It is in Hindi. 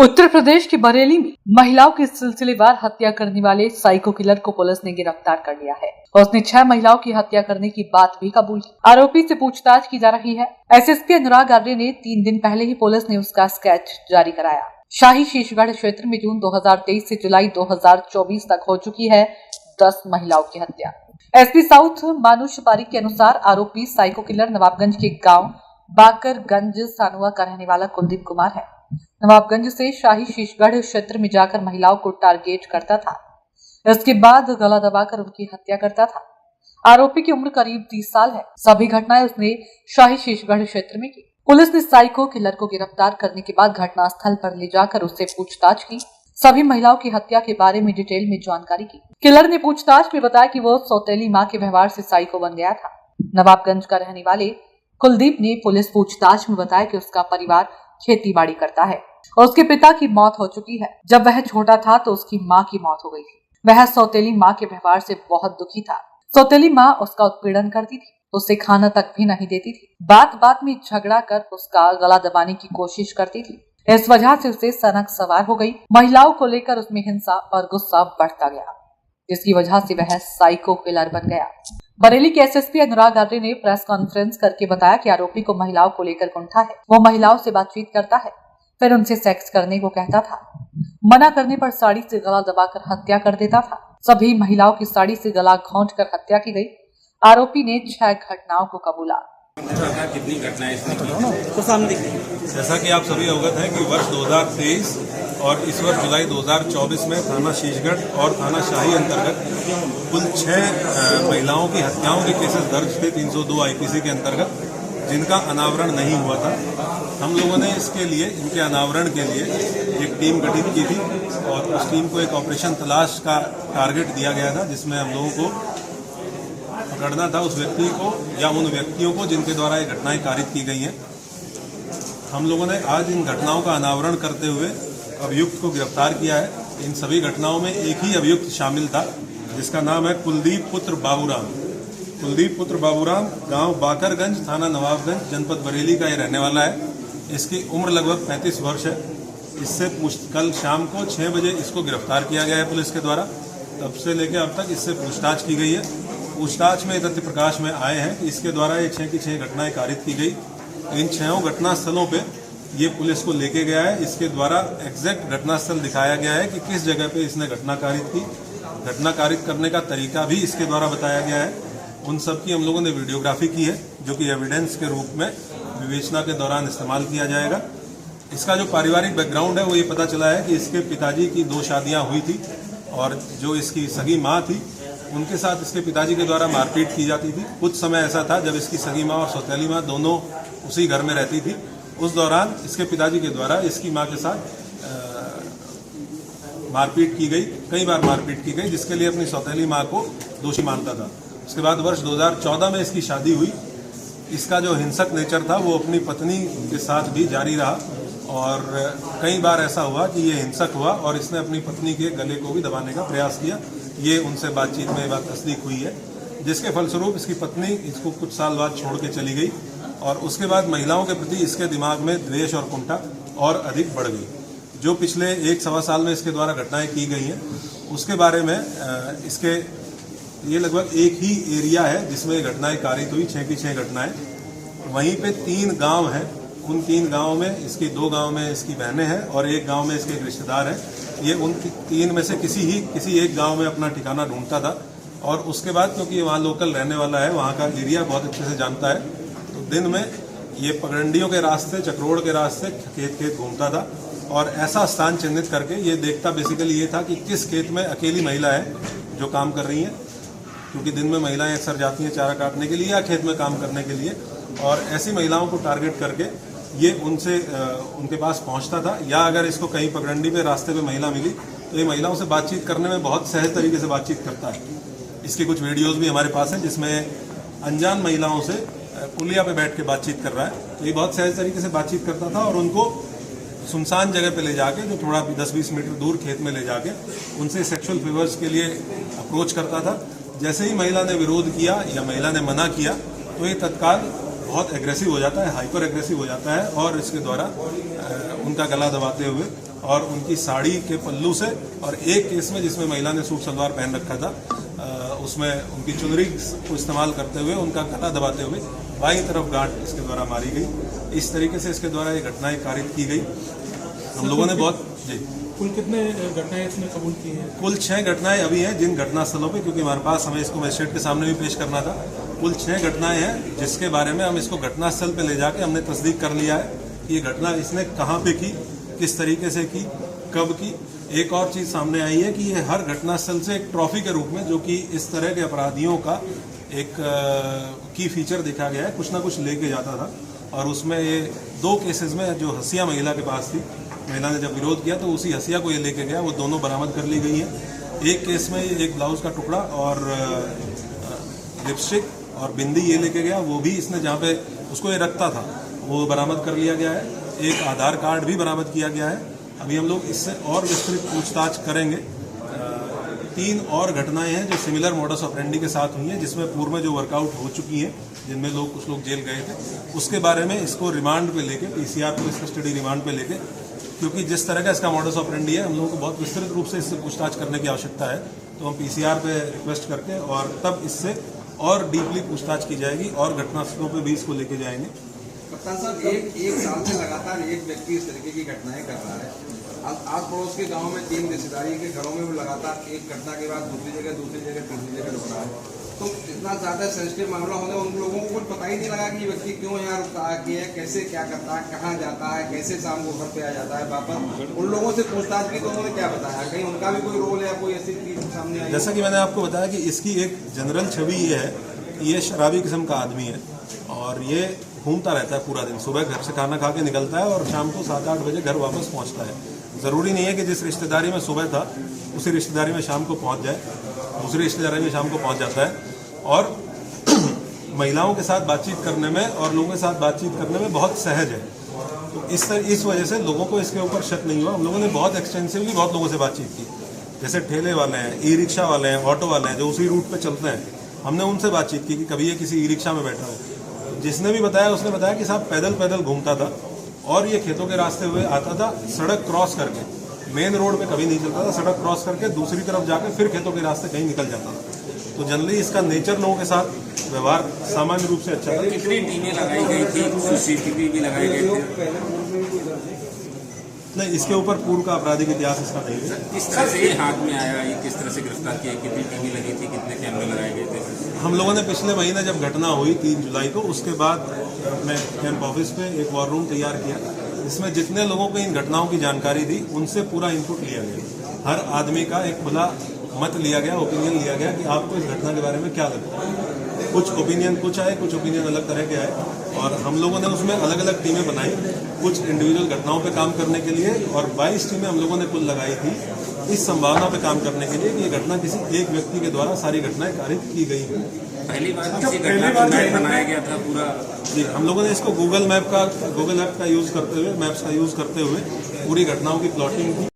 उत्तर प्रदेश के बरेली में महिलाओं की सिलसिलेवार हत्या करने वाले साइको किलर को पुलिस ने गिरफ्तार कर लिया है। उसने 6 महिलाओं की हत्या करने की बात भी कबूल की। आरोपी से पूछताछ की जा रही है। एसएसपी अनुराग आर्य ने 3 दिन पहले ही पुलिस ने उसका स्केच जारी कराया। शाही शीशगढ़ क्षेत्र में जून 2023 से जुलाई 2024 तक हो चुकी है 10 महिलाओं की हत्या। एसपी साउथ मानुष पारी के अनुसार आरोपी साइको किलर नवाबगंज के गाँव बाकरगंज सानुआ का रहने वाला कुलदीप कुमार है। नवाबगंज से शाही शीशगढ़ क्षेत्र में जाकर महिलाओं को टारगेट करता था। इसके बाद गला दबाकर उनकी हत्या करता था। आरोपी की उम्र करीब 30 साल है। सभी घटनाएं उसने शाही शीशगढ़ क्षेत्र में की। पुलिस ने साइको किलर को गिरफ्तार करने के बाद घटनास्थल पर ले जाकर उससे पूछताछ की। सभी महिलाओं की हत्या के बारे में डिटेल में जानकारी की। किलर ने पूछताछ में बताया कि वो सौतेली मां के व्यवहार से साइको बन गया था। नवाबगंज का रहने वाले कुलदीप ने पुलिस पूछताछ में बताया कि उसका परिवार खेती बाड़ी करता है और उसके पिता की मौत हो चुकी है। जब वह छोटा था तो उसकी मां की मौत हो गई थी। वह सौतेली मां के व्यवहार से बहुत दुखी था। सौतेली मां उसका उत्पीड़न करती थी, उसे खाना तक भी नहीं देती थी। बात बात में झगड़ा कर उसका गला दबाने की कोशिश करती थी। इस वजह से उसे सनक सवार हो गई। महिलाओं को लेकर उसमें हिंसा और गुस्सा बढ़ता गया, जिसकी वजह से वह साइको किलर बन गया। बरेली के एसएसपी अनुराग आर्य ने प्रेस कॉन्फ्रेंस करके बताया कि आरोपी को महिलाओं को लेकर कुंठा है। वो महिलाओं से बातचीत करता है, फिर उनसे सेक्स करने को कहता था। मना करने पर साड़ी से गला दबाकर हत्या कर देता था। सभी महिलाओं की साड़ी से गला घोंटकर हत्या की गई। आरोपी ने 6 घटनाओं को कबूला। कितनी घटनाएं इसने की? जैसा कि आप सभी अवगत हैं कि वर्ष 2023 और इस वर्ष जुलाई 2024 में थाना शीशगढ़ और थाना शाही अंतर्गत कुल 6 महिलाओं की हत्याओं के केसेस दर्ज थे 302 आईपीसी के अंतर्गत, जिनका अनावरण नहीं हुआ था। हम लोगों ने इसके लिए, इनके अनावरण के लिए एक टीम गठित की थी और उस टीम को एक ऑपरेशन तलाश का टारगेट दिया गया था, जिसमें हम लोगों को पकड़ना था उस व्यक्ति को या उन व्यक्तियों को जिनके द्वारा ये घटनाएं कारित की गई हैं। हम लोगों ने आज इन घटनाओं का अनावरण करते हुए अभियुक्त को गिरफ्तार किया है। इन सभी घटनाओं में एक ही अभियुक्त शामिल था, जिसका नाम है कुलदीप पुत्र बाबूराम। कुलदीप पुत्र बाबूराम गांव बाकरगंज, थाना नवाबगंज, जनपद बरेली का ये रहने वाला है। इसकी उम्र लगभग 35 वर्ष है। इससे कल शाम को 6 बजे इसको गिरफ्तार किया गया है पुलिस के द्वारा। तब से लेकर अब तक इससे पूछताछ की गई है। पूछताछ में तथ्य प्रकाश में आए हैं कि इसके द्वारा ये 6 की 6 घटनाएं कारित की गई। इन 6 घटना स्थलों पे ये पुलिस को लेके गया है। इसके द्वारा एग्जैक्ट घटनास्थल दिखाया गया है कि किस जगह पे इसने घटना कारित की। घटना कारित करने का तरीका भी इसके द्वारा बताया गया है। उन सब की हम लोगों ने वीडियोग्राफी की है, जो कि एविडेंस के रूप में विवेचना के दौरान इस्तेमाल किया जाएगा। इसका जो पारिवारिक बैकग्राउंड है वो ये पता चला है कि इसके पिताजी की 2 शादियां हुई थी और जो इसकी सगी माँ थी उनके साथ इसके पिताजी के द्वारा मारपीट की जाती थी। कुछ समय ऐसा था जब इसकी सगी माँ और सौतेली माँ दोनों उसी घर में रहती थी। उस दौरान इसके पिताजी के द्वारा इसकी माँ के साथ मारपीट की गई, कई बार मारपीट की गई, जिसके लिए अपनी सौतेली माँ को दोषी मानता था। उसके बाद वर्ष 2014 में इसकी शादी हुई। इसका जो हिंसक नेचर था वो अपनी पत्नी के साथ भी जारी रहा और कई बार ऐसा हुआ कि ये हिंसक हुआ और इसने अपनी पत्नी के गले को भी दबाने का प्रयास किया। ये उनसे बातचीत में ये बात तस्दीक हुई है, जिसके फलस्वरूप इसकी पत्नी इसको कुछ साल बाद छोड़ के चली गई और उसके बाद महिलाओं के प्रति इसके दिमाग में द्वेष और कुंठा और अधिक बढ़ गई। जो पिछले 1-1.25 साल में इसके द्वारा घटनाएं की गई हैं, उसके बारे में इसके ये लगभग एक ही एरिया है जिसमें घटनाएं कारित हुई, 6 की 6 घटनाएं। वहीं पे 3 गांव हैं। उन 3 गांव में इसकी 2 गांव में इसकी बहनें हैं और एक गांव में इसके एक रिश्तेदार हैं। ये उन 3 में से किसी एक गांव में अपना ठिकाना ढूंढता था और उसके बाद क्योंकि ये वहाँ लोकल रहने वाला है, वहाँ का एरिया बहुत अच्छे से जानता है, तो दिन में ये पगडंडियों के रास्ते, चक्रोड़ के रास्ते खेत घूमता था और ऐसा स्थान चिन्हित करके ये देखता बेसिकली ये था कि किस खेत में अकेली महिला है जो काम कर रही है, क्योंकि दिन में महिलाएं अक्सर जाती हैं चारा काटने के लिए या खेत में काम करने के लिए, और ऐसी महिलाओं को टारगेट करके ये उनके पास पहुंचता था। या अगर इसको कहीं पगडंडी पे रास्ते पे महिला मिली तो ये महिलाओं से बातचीत करने में बहुत सहज तरीके से बातचीत करता है। इसकी कुछ वीडियोस भी हमारे पास हैं जिसमें अनजान महिलाओं से पुलिया पे बैठ के बातचीत कर रहा है। तो ये बहुत सहज तरीके से बातचीत करता था और उनको सुनसान जगह पे ले जाके, जो थोड़ा 10-20 मीटर दूर खेत में ले जाके उनसे सेक्सुअल फेवर्स के लिए अप्रोच करता था। जैसे ही महिला ने विरोध किया या महिला ने मना किया तो ये तत्काल बहुत एग्रेसिव हो जाता है, हाइपर एग्रेसिव हो जाता है और इसके द्वारा उनका गला दबाते हुए और उनकी साड़ी के पल्लू से, और एक केस में जिसमें महिला ने सूट सलवार पहन रखा था उसमें उनकी चुनरी को इस्तेमाल करते हुए उनका गला दबाते हुए बाईं तरफ गांठ इसके द्वारा मारी गई। इस तरीके से इसके द्वारा ये घटनाएं कारित की गई। हम लोगों ने बहुत जी कुल कितने घटनाएं इसमें कबूल की हैं? कुल 6 घटनाएं अभी हैं जिन घटनास्थलों पे, क्योंकि हमारे पास हमें इसको मजिस्ट्रेट के सामने भी पेश करना था। कुल 6 घटनाएं हैं जिसके बारे में हम इसको घटनास्थल पे ले जाके हमने तस्दीक कर लिया है कि ये घटना इसने कहाँ पे की, किस तरीके से की, कब की। एक और चीज सामने आई है कि ये हर घटनास्थल से एक ट्रॉफी के रूप में, जो कि इस तरह के अपराधियों का एक की फीचर देखा गया है, कुछ ना कुछ लेके जाता था। और उसमें ये 2 केसेस में जो हसिया महिला के पास थी, महिला ने जब विरोध किया तो उसी हसिया को ये लेके गया, वो दोनों बरामद कर ली गई है। एक केस में एक ब्लाउज का टुकड़ा और लिपस्टिक और बिंदी ये लेके गया, वो भी इसने जहाँ पे उसको ये रखता था वो बरामद कर लिया गया है। एक आधार कार्ड भी बरामद किया गया है। अभी हम लोग इससे और विस्तृत पूछताछ करेंगे। 3 और घटनाएं हैं जो सिमिलर मोडस ऑपरेंडी के साथ हुई हैं, जिसमें पूर्व में जो वर्कआउट हो चुकी हैं, जिनमें कुछ लोग जेल गए थे, उसके बारे में इसको रिमांड पे लेके, पीसीआर पुलिस कस्टडी रिमांड पे लेके, क्योंकि जिस तरह का इसका मोडस ऑपरेंडी है हम लोगों को बहुत विस्तृत रूप से इससे पूछताछ करने की आवश्यकता है। तो हम पीसीआर पे रिक्वेस्ट करके और तब इससे और डीपली पूछताछ की जाएगी और घटनास्थलों पे भी इसको लेके जाएंगे। कप्तान साहब, एक साल से लगातार एक व्यक्ति इस तरीके की घटनाएं कर रहा है। आस पड़ोस के गांव में 3 रिश्तेदारी के घरों में भी लगातार एक घटना के बाद दूसरी जगह तीसरी जगह रुक रहा है। तो इतना ज्यादा सेंसिटिव मामला होने उन लोगों को कुछ पता ही नहीं लगा कि ये व्यक्ति क्यों यहाँ रुकता है, कैसे क्या करता है, कहाँ जाता है, कैसे शाम को घर पे आ जाता है वापस। उन लोगों से पूछताछ की तो उन्होंने क्या बताया, कहीं उनका भी कोई रोल है, कोई ऐसी चीज सामने आई? जैसा कि मैंने आपको बताया कि इसकी एक जनरल छवि ये है कि ये शराबी किस्म का आदमी है और ये घूमता रहता है पूरा दिन। सुबह घर से खाना खा के निकलता है और शाम को 7-8 बजे घर वापस पहुंचता है। ज़रूरी नहीं है कि जिस रिश्तेदारी में सुबह था उसी रिश्तेदारी में शाम को पहुंच जाए, दूसरी रिश्तेदारी में शाम को पहुंच जाता है। और महिलाओं के साथ बातचीत करने में और लोगों के साथ बातचीत करने में बहुत सहज है। तो इस वजह से लोगों को इसके ऊपर शक नहीं हुआ। हम लोगों ने बहुत एक्सटेंसिवली बहुत लोगों से बातचीत की, जैसे ठेले वाले हैं, ई रिक्शा वाले हैं, ऑटो वाले हैं जो उसी रूट पर चलते हैं। हमने उनसे बातचीत की कि कभी ये किसी ई रिक्शा में बैठा है। जिसने भी बताया उसने बताया कि साहब पैदल घूमता था और ये खेतों के रास्ते हुए आता था, सड़क क्रॉस करके, मेन रोड पे कभी नहीं चलता था, सड़क क्रॉस करके दूसरी तरफ जाके फिर खेतों के रास्ते कहीं निकल जाता था। तो जनरली इसका नेचर लोगों के साथ व्यवहार सामान्य रूप से अच्छा था। कितनी टीमें लगाई गई थी, सीसीटीवी भी लगाए गए थे? नहीं, इसके ऊपर पूर्व का आपराधिक इतिहास इसका नहीं है। किस तरह से ये हाथ में आया, ये किस तरह से गिरफ्तार किया, कितनी टीमें लगी थी, कितने कैमरे लगाए गए थे? हम लोगों ने पिछले महीने जब घटना हुई 3 जुलाई को, उसके बाद अपने कैंप ऑफिस पे एक वॉर रूम तैयार किया, इसमें जितने लोगों को इन घटनाओं की जानकारी दी उनसे पूरा इनपुट लिया गया। हर आदमी का एक खुला मत लिया गया, ओपिनियन लिया गया कि आपको इस घटना के बारे में क्या लगता है। कुछ ओपिनियन अलग तरह के आए और हम लोगों ने उसमें अलग अलग टीमें बनाई, कुछ इंडिविजुअल घटनाओं पे काम करने के लिए, और 22 टीमें हम लोगों ने कुल लगाई थी इस संभावना पे काम करने के लिए कि ये घटना किसी एक व्यक्ति के द्वारा सारी घटनाएं कारित की गई हैं। पहली बार किसी घटना का मैप बनाया गया था पूरा? जी, हम लोगों ने इसको गूगल मैप का यूज करते हुए पूरी घटनाओं की प्लॉटिंग की।